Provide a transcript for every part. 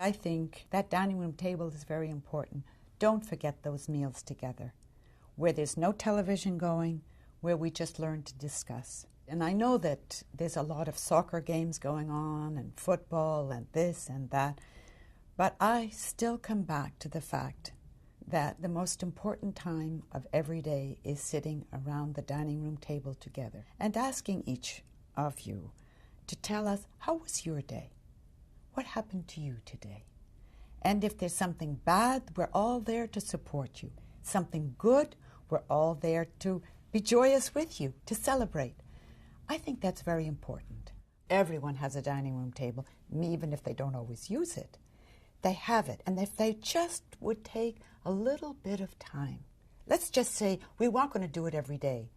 I think that dining room table is very important. Don't forget those meals together, where there's no television going, where we just learn to discuss. And I know that there's a lot of soccer games going on and football and this and that, but I still come back to the fact that the most important time of every day is sitting around the dining room table together and asking each of you to tell us, how was your day? What happened to you today? And if there's something bad, we're all there to support you. Something good, we're all there to be joyous with you, to celebrate. I think that's very important. Everyone has a dining room table, even if they don't always use it. They have it, and if they just would take a little bit of time. Let's just say we weren't going to do it every day,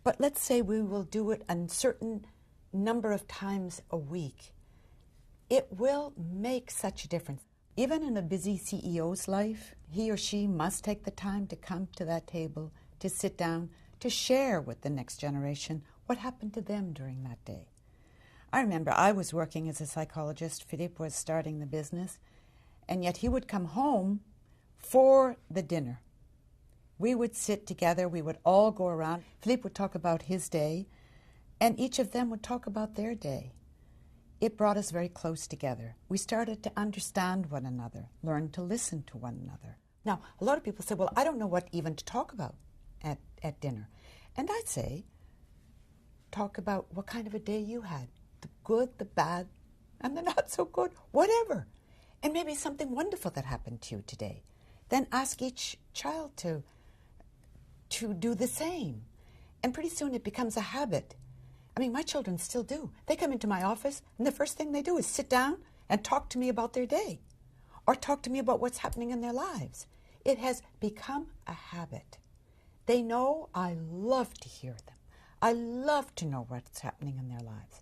but let's say we will do it a certain number of times a week. It will make such a difference. Even in a busy CEO's life, he or she must take the time to come to that table, to sit down, to share with the next generation what happened to them during that day. I remember I was working as a psychologist. Philippe was starting the business, and yet he would come home for the dinner. We would sit together, we would all go around. Philippe would talk about his day, and each of them would talk about their day. It brought us very close together. We started to understand one another, learn to listen to one another. Now, a lot of people say, well, I don't know what even to talk about at dinner. And I'd say, talk about what kind of a day you had. The good, the bad, and the not so good, whatever. And maybe something wonderful that happened to you today. Then ask each child to do the same. And pretty soon it becomes a habit. I mean, my children still do. They come into my office, and the first thing they do is sit down and talk to me about their day, or talk to me about what's happening in their lives. It has become a habit. They know I love to hear them. I love to know what's happening in their lives.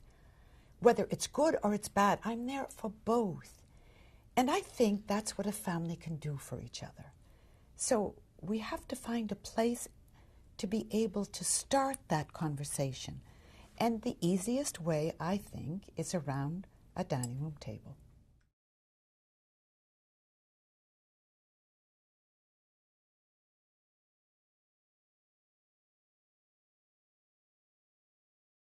Whether it's good or it's bad, I'm there for both. And I think that's what a family can do for each other. So we have to find a place to be able to start that conversation. And the easiest way, I think, is around a dining room table.